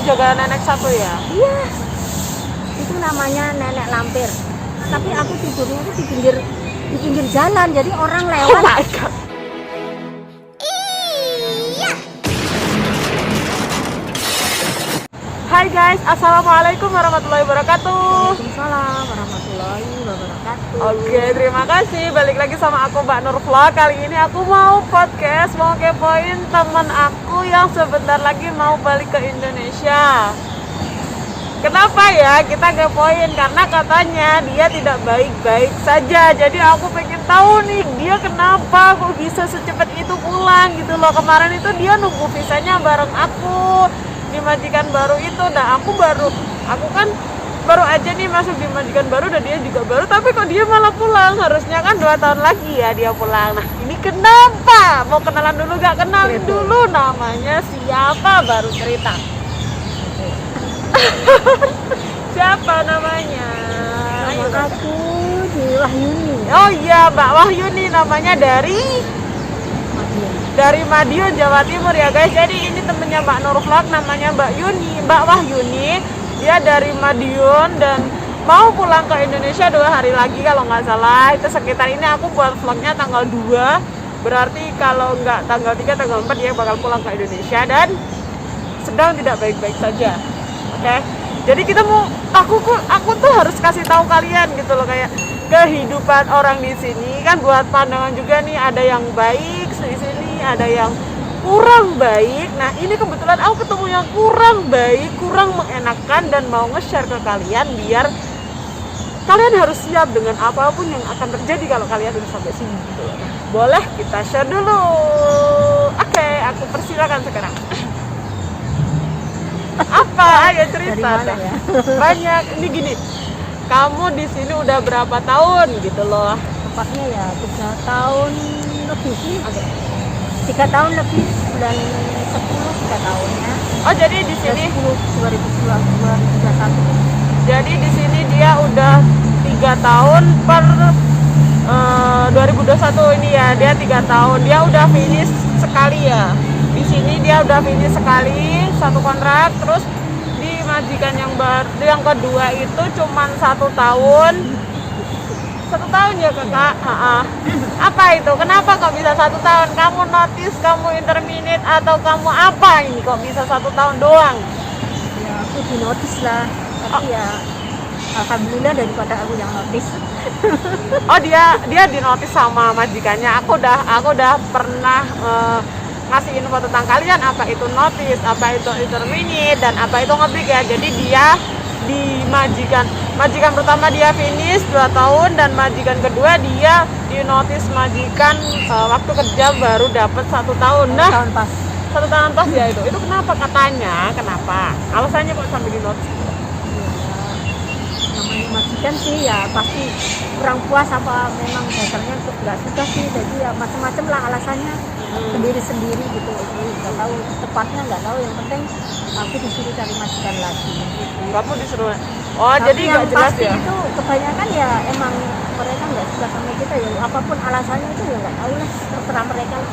jaga nenek satu ya? Iya, itu namanya nenek lampir. Tapi aku tidurnya itu di pinggir jalan, jadi orang Oh lewat. my god. Hai guys, assalamualaikum warahmatullahi wabarakatuh. Waalaikumsalam warahmatullahi wabarakatuh. Oke, terima kasih. Balik lagi sama aku Mbak Nur Vlog. Kali ini aku mau podcast, mau kepoin teman aku yang sebentar lagi mau balik ke Indonesia. Kenapa ya kita kepoin? Karena katanya dia tidak baik-baik saja. Jadi aku pengen tahu nih, dia kenapa kok bisa secepat itu pulang gitu loh. Kemarin itu dia nunggu visanya bareng aku di majikan baru itu. Nah aku kan baru aja nih masuk di majikan baru dan dia juga baru, tapi kok dia malah pulang. Harusnya kan 2 tahun lagi ya dia pulang. Nah ini kenapa? Mau kenalan dulu gak? Kenalin dulu, namanya siapa baru cerita. Siapa namanya? Ayo. Nama aku di Wahyuni. Oh iya, Mbak Wahyuni, namanya dari Madiun, Jawa Timur ya guys. Jadi ini temennya Mbak Nur Vlog, namanya Mbak Wahyuni. Dia dari Madiun dan mau pulang ke Indonesia 2 hari lagi kalau nggak salah. Itu sekitar ini aku buat vlognya tanggal 2. Berarti kalau nggak tanggal 3, tanggal 4 dia bakal pulang ke Indonesia dan sedang tidak baik-baik saja. Oke. Jadi kita aku tuh harus kasih tahu kalian gitu loh, kayak kehidupan orang di sini kan buat pandangan juga nih, ada yang baik di sini, ada yang kurang baik. Nah ini kebetulan aku ketemu yang kurang baik, kurang mengenakan, dan mau nge-share ke kalian biar kalian harus siap dengan apapun yang akan terjadi kalau kalian udah sampai sini gitu loh. Boleh kita share dulu. Oke, aku persilakan sekarang. Apa? Ayo cerita. Dari mana ya? Banyak. Ini gini, kamu di sini udah berapa tahun gitu loh? Tepatnya ya 3 tahun lebih sih. Oke. 3 tahun lebih, bulan 10 3 tahunnya. Oh jadi di sini 2021. Jadi di sini dia udah 3 tahun per 2021 ini ya, dia 3 tahun. Dia udah finish sekali ya. Di sini dia udah finish sekali 1 kontrak, terus di majikan yang kedua itu cuman 1 tahun. 1 tahun ya kakak. Apa itu? Kenapa kok bisa 1 tahun? Kamu notice, kamu interminate, atau kamu apa ini kok bisa 1 tahun doang? Ya aku di notice lah, tapi ya alhamdulillah daripada aku yang notice. Oh dia di notice sama majikannya. Aku udah pernah ngasih info tentang kalian, apa itu notice, apa itu interminate, dan apa itu ngebreak ya. Jadi dia di majikan pertama dia finish 2 tahun, dan majikan kedua dia di notice majikan waktu kerja baru dapat 1 tahun. Nah, 1 tahun pas ya itu. Itu kenapa katanya? Kenapa? Alasannya kok sampai di notice? Namanya majikan sih ya pasti kurang puas, apa memang dasarnya nggak suka sih, jadi ya macam-macam lah alasannya sendiri-sendiri gitu. Nggak tahu tepatnya, nggak tahu, yang penting aku disuruh cari majikan lagi. Kamu disuruh. Oh Tapi jadi yang nggak jelas pasti ya? itu kebanyakan ya emang mereka nggak suka sama kita ya, apapun alasannya itu ya nggak tahu lah, terserah mereka lah.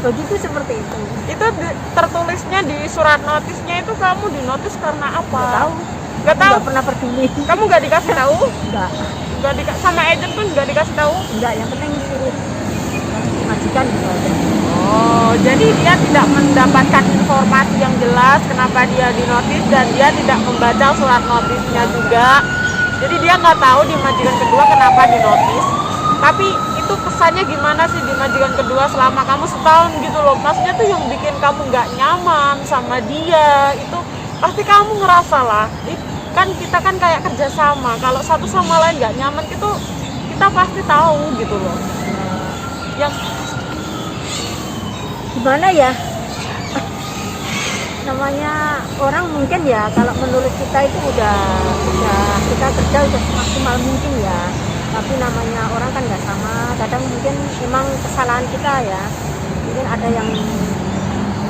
Begitu, seperti itu. Itu tertulisnya di surat notisnya itu, kamu di notis karena apa? Nggak tahu. Nggak tahu. Nggak pernah peduli. Kamu nggak dikasih tahu? Nggak. Sama agent pun nggak dikasih tahu? Nggak, yang penting suruh majikan gitu aja. Oh, jadi dia tidak mendapatkan informasi yang jelas kenapa dia dinotis, dan dia tidak membaca surat notisnya juga. Jadi dia nggak tahu di majikan kedua kenapa dinotis. Tapi itu kesannya gimana sih di majikan kedua selama kamu setahun gitu loh? Maksudnya tuh yang bikin kamu nggak nyaman sama dia itu pasti kamu ngerasa lah. Kan kita kan kayak kerjasama. Kalau satu sama lain nggak nyaman itu kita pasti tahu gitu loh. Yang Gimana ya, namanya orang mungkin ya, kalau menurut kita itu udah kita kerja udah semaksimal mungkin ya, tapi namanya orang kan nggak sama, kadang mungkin memang kesalahan kita ya, mungkin ada yang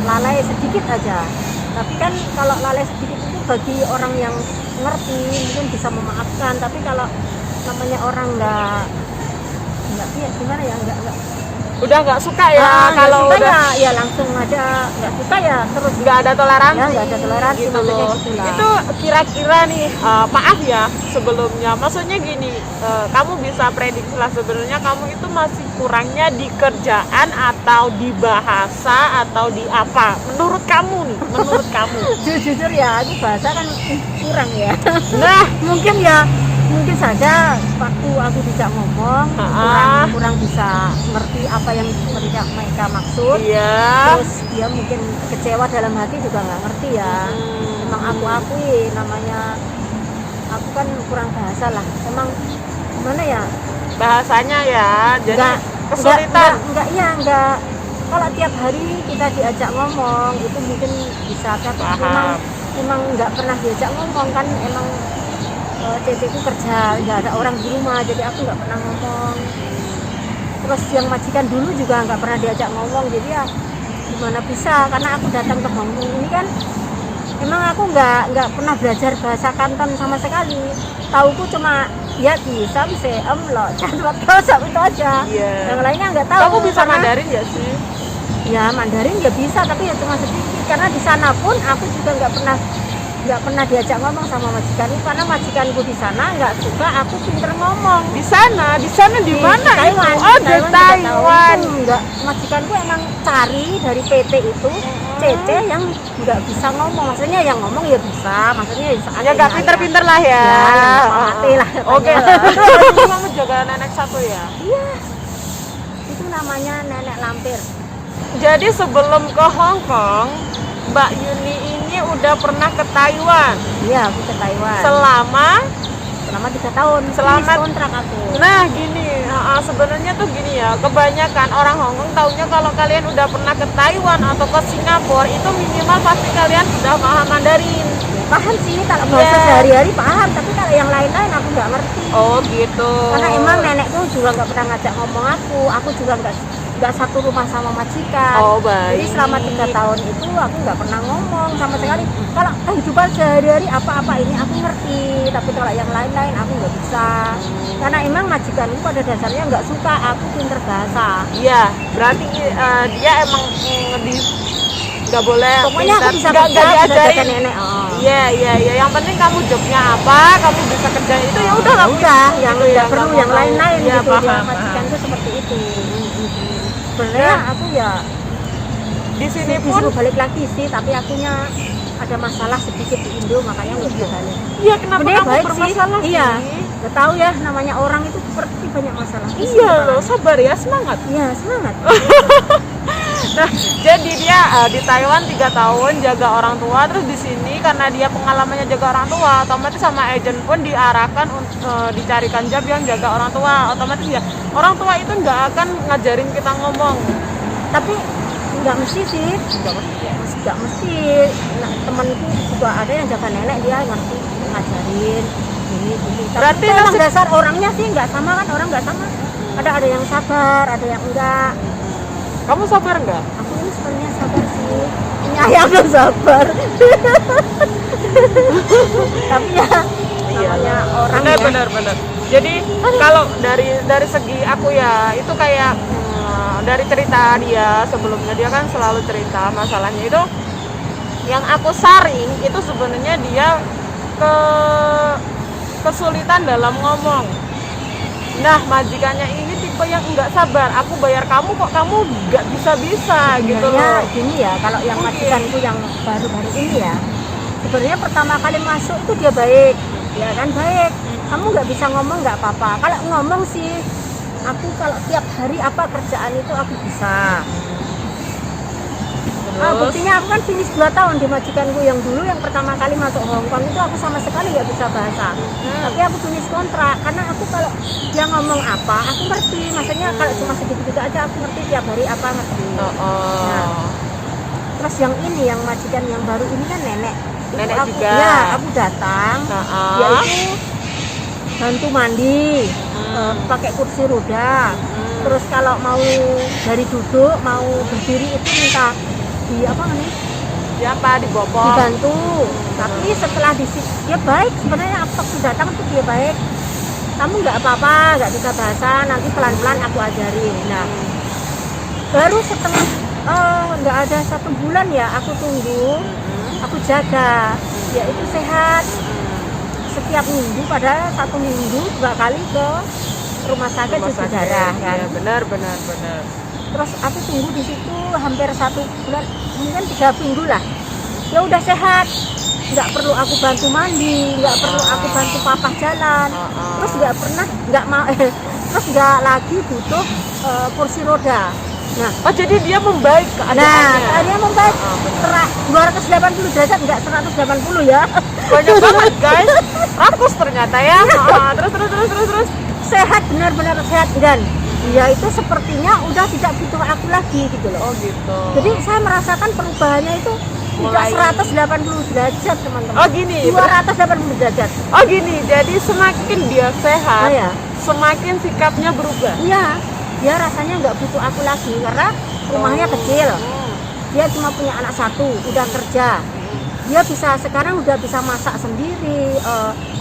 lalai sedikit aja, tapi kan kalau lalai sedikit itu bagi orang yang ngerti mungkin bisa memaafkan, tapi kalau namanya orang nggak gimana ya, nggak udah nggak suka ya nggak kalau suka udah ya langsung aja nggak suka ya terus nggak ada toleransi. ya nggak ada toleransi gitu maksudnya loh. gitu lah. Itu kira-kira nih maaf ya sebelumnya, maksudnya gini, kamu bisa prediksi lah sebenarnya kamu itu masih kurangnya di kerjaan atau di bahasa atau di apa menurut kamu nih, menurut kamu? Jujur ya aku bahasa kan kurang ya. Nah mungkin saja waktu aku tidak ngomong kurang bisa ngerti apa yang mereka maksud. iya. Terus dia mungkin kecewa dalam hati juga nggak ngerti ya. Emang aku akui namanya aku kan kurang bahasa lah. Emang gimana ya? Bahasanya ya jadi Nggak- kesulitan. Enggak. Kalau tiap hari kita diajak ngomong itu mungkin bisa, tapi Paham. emang nggak pernah diajak ngomong kan emang ceceku kerja, nggak ada orang di rumah, jadi aku nggak pernah ngomong. Terus yang majikan dulu juga nggak pernah diajak ngomong, jadi ya gimana bisa, karena aku datang ke Hongkong ini kan emang aku nggak pernah belajar bahasa Kanton sama sekali. Tauku cuma ya bisa lo jadwal itu aja. Iya. Yang lainnya nggak tahu. Kamu bisa karena- Mandarin ya sih? Ya Mandarin ya bisa, tapi ya cuma sedikit, karena di sana pun aku juga nggak pernah diajak ngomong sama majikanku, karena majikanku di sana nggak suka aku pinter ngomong. Di sana di mana itu? Taiwan, Oh, di Taiwan. Itu enggak, majikanku emang cari dari PT itu Cece yang nggak bisa ngomong, maksudnya yang ngomong ya bisa, maksudnya ya bisa Ya nggak pinter-pinter lah ya. yang mati lah Oke katanya. lah. Kamu jaga nenek satu ya. Iya, itu namanya nenek lampir. Jadi sebelum ke Hong Kong, Mbak Yuni ini udah pernah ke Taiwan Iya, aku ke Taiwan selama. selama 3 tahun. Selama- Finish kontrak aku. Nah gini, sebenarnya tuh gini ya, kebanyakan orang Hong Kong taunya kalau kalian udah pernah ke Taiwan atau ke Singapura itu minimal pasti kalian sudah paham Mandarin. Paham sih, kalau bahasa Iya. sehari-hari paham, tapi kalau yang lain-lain aku nggak ngerti. Oh gitu. Karena emang nenekku juga nggak pernah ngajak ngomong aku juga nggak satu rumah sama majikan. Oh, baik. Jadi selama 3 tahun itu aku nggak pernah ngomong sama sekali. Kalau kehidupan sehari-hari apa-apa ini aku ngerti, tapi kalau yang lain-lain aku nggak bisa. Karena emang majikanku pada dasarnya nggak suka aku pinter bahasa. Iya, berarti dia emang nggak boleh. Pokoknya aku bisa nggak kerja, bisa diajarin. jaga nenek. Oh. Iya. Yang penting kamu jobnya apa, kamu bisa kerja itu ya udah kamu Udah, yang gitu ya, nggak perlu nggak yang mau. lain-lain Iya, gitu. paham, Yang majikan itu seperti itu. Sebenarnya aku ya Di sini pun, disuruh balik lagi sih, tapi akunya ada masalah sedikit di Indo, makanya nggak bisa balik. iya kenapa Sebenarnya kamu baik bermasalah sih. Iya, sih? nggak tahu ya, namanya orang itu seperti banyak masalah. Iya loh, sabar ya, semangat. Iya, semangat. Nah, jadi dia di Taiwan 3 tahun jaga orang tua, terus di sini karena dia pengalamannya jaga orang tua, otomatis sama agent pun diarahkan untuk dicarikan job yang jaga orang tua. Otomatis ya, orang tua itu nggak akan ngajarin kita ngomong. Tapi nggak mesti sih, nggak mesti. Nah, temanku juga ada yang jaga nenek, dia ngerti ngajarin ini. Tapi Berarti itu emang nasib- dasar orangnya sih nggak sama kan, orang nggak sama. Ada yang sabar, ada yang enggak. Kamu sabar nggak? Aku ini sebenarnya sabar sih, penyayang dan sabar. Tapi ya namanya orang ya. Benar. Jadi kalau dari segi aku ya itu kayak dari cerita dia sebelumnya, dia kan selalu cerita masalahnya itu yang aku saring itu sebenarnya dia kesulitan dalam ngomong. Nah, majikannya ini tipe yang enggak sabar. Aku bayar kamu kok kamu enggak bisa gitu Sebenarnya loh. gini ya, kalau yang Mungkin. majikanku yang baru-baru ini ya, sebenarnya pertama kali masuk itu dia baik, ya kan baik. Kamu nggak bisa ngomong nggak apa-apa. Kalau ngomong sih, aku kalau tiap hari apa kerjaan itu aku bisa. Buktinya aku kan finish 2 tahun di majikanku yang dulu, yang pertama kali masuk Hong Kong itu aku sama sekali nggak bisa bahasa. Tapi aku finish kontrak, karena aku kalau dia ngomong apa, aku ngerti. Maksudnya kalau cuma sedikit-sedikit aja aku ngerti, tiap hari apa ngerti. Nah, terus yang ini, yang majikan yang baru ini kan nenek. Itu Nenek aku, juga. Ya, aku datang, dia itu bantu mandi, pakai kursi roda. Terus kalau mau dari duduk, mau berdiri itu minta di apa namanya? Siapa dibopong? Dibantu. Tapi setelah dia baik sebenarnya, waktu datang tuh dia baik. Kamu nggak apa-apa, nggak bisa bahasa, nanti pelan-pelan aku ajarin. Nah, baru setelah nggak ada 1 bulan ya aku tunggu, aku jaga, ya itu sehat. Setiap minggu, pada 1 minggu 2 kali ke rumah sakit cuci darah kan. Ya, benar. Terus aku tunggu di situ hampir 1 bulan, mungkin 3 minggu lah. Ya udah sehat, nggak perlu aku bantu mandi, nggak perlu aku bantu papa jalan, terus nggak mau, terus nggak lagi butuh kursi roda. Nah, jadi dia membaik keadaannya. dia membaik. 280 derajat, nggak 180 ya. Banyak banget guys, rakus ternyata ya. Terus Sehat, benar-benar sehat, dan dia itu sepertinya udah tidak butuh aku lagi gitu loh. Oh gitu. Jadi saya merasakan perubahannya itu tidak 180 derajat teman-teman. Oh gini. 280 derajat. Oh gini, jadi semakin dia sehat, ya. semakin sikapnya berubah. Iya, dia rasanya nggak butuh aku lagi karena rumahnya kecil. Dia cuma punya anak 1, udah kerja. Dia sekarang udah bisa masak sendiri,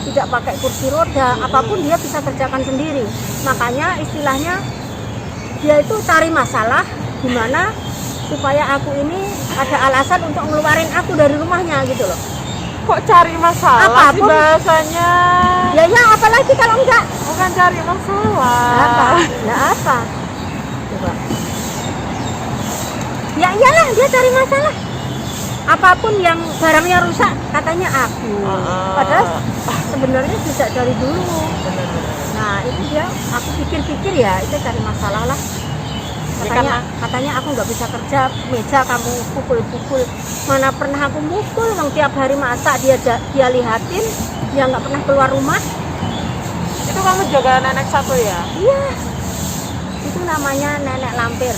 tidak pakai kursi roda, apapun dia bisa kerjakan sendiri. Makanya istilahnya dia itu cari masalah gimana supaya aku ini ada alasan untuk ngeluarin aku dari rumahnya gitu loh. Kok cari masalah Apapun. sih bahasanya? Ya apalagi kalau enggak. Bukan cari masalah. Apa? Coba. Ya iyalah, dia cari masalah. Apapun yang barangnya rusak katanya aku. Padahal sebenarnya tidak dari dulu. Nah itu dia, aku pikir-pikir ya itu cari masalah lah. Katanya aku nggak bisa kerja, meja kamu pukul-pukul. Mana pernah aku mukul, yang tiap hari masak dia lihatin, dia nggak pernah keluar rumah. Itu kamu jaga nenek 1 ya? Iya, itu namanya nenek lampir.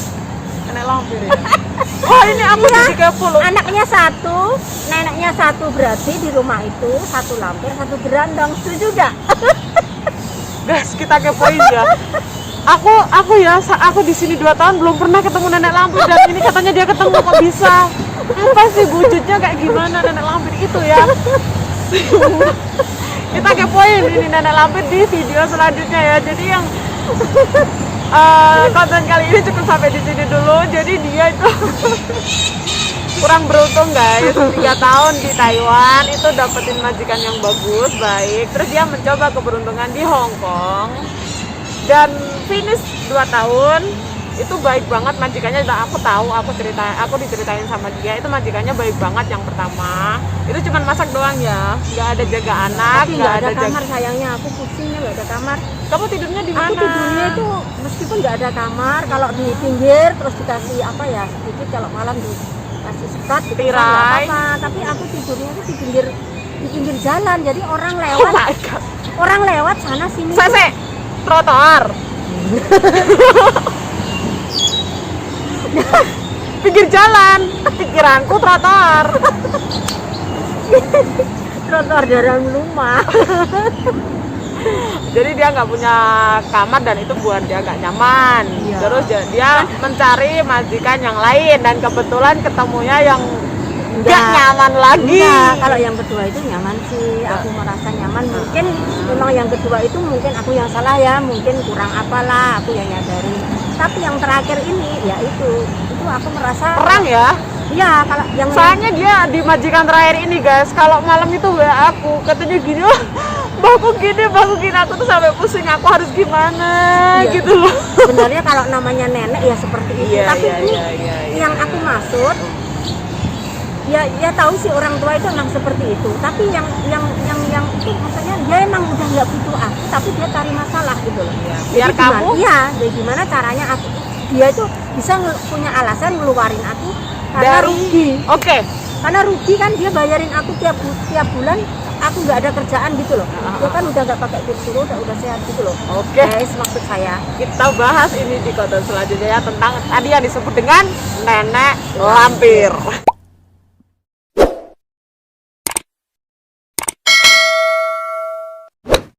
Nenek lampir ya? Oh ini aku Iya. di 30. Anaknya 1, neneknya 1, berarti di rumah itu 1 lampir, 1 berandang. Setuju gak? Guys, kita kepoin ya. Aku di sini 2 tahun belum pernah ketemu nenek lampir, dan ini katanya dia ketemu, kok bisa? Apa sih wujudnya kayak gimana nenek lampir itu ya? Kita kepoin ini nenek lampir di video selanjutnya ya. Jadi yang konten kali ini cukup sampai di sini dulu. Jadi dia itu kurang beruntung guys, 3 tahun di Taiwan itu dapetin majikan yang bagus, baik. Terus dia mencoba keberuntungan di Hong Kong dan finish 2 tahun itu baik banget majikannya. Dan aku tahu, aku diceritain sama dia, itu majikannya baik banget. Yang pertama itu cuma masak doang ya, nggak ada jaga anak, Tapi nggak ada kamar sayangnya, aku pusingnya nggak ada kamar. Kamu tidurnya di mana? Aku tidurnya itu meskipun nggak ada kamar, kalau di pinggir terus dikasih apa ya sedikit, kalau malam dikasih sekat gitu, nggak Tirai. apa-apa. Tapi aku tidurnya itu di pinggir jalan, jadi orang Oh lewat, my god. orang lewat sana sini. Trotoar. Pinggir jalan, pikiranku trotoar. Trotoar dalam rumah. Jadi dia nggak punya kamar dan itu buat dia nggak nyaman. Iya. Terus dia mencari majikan yang lain dan kebetulan ketemunya yang nggak nyaman lagi. Enggak, kalau yang kedua itu nyaman sih, aku merasa nyaman. Mungkin memang yang kedua itu mungkin aku yang salah ya, mungkin kurang apalah, aku yang nyadari. Tapi yang terakhir ini ya itu aku merasa Perang ya. Iya, kalau yang Soalnya dia di majikan terakhir ini guys, kalau malam itu WA aku, katanya gini, mbakku gini, aku tuh sampai pusing, aku harus gimana Iya. gitu loh. sebenarnya kalau namanya nenek ya seperti itu. Iya, Tapi iya, ini iya, iya, iya. yang aku maksud ya tahu sih orang tua itu emang seperti itu. Tapi yang itu maksudnya dia emang udah nggak butuh aku, tapi dia cari masalah gitu loh. Iya. Jadi Biar gimana- kamu Iya, jadi gimana caranya dia itu bisa punya alasan ngeluarin aku karena dari rugi. Oke. Karena rugi kan, dia bayarin aku tiap bulan, aku nggak ada kerjaan gitu loh. Dia kan udah nggak pakai kursi roda, udah sehat gitu loh. Oke. Guys, maksud saya. Kita bahas ini di konten selanjutnya ya, tentang tadi yang disebut dengan nenek lampir.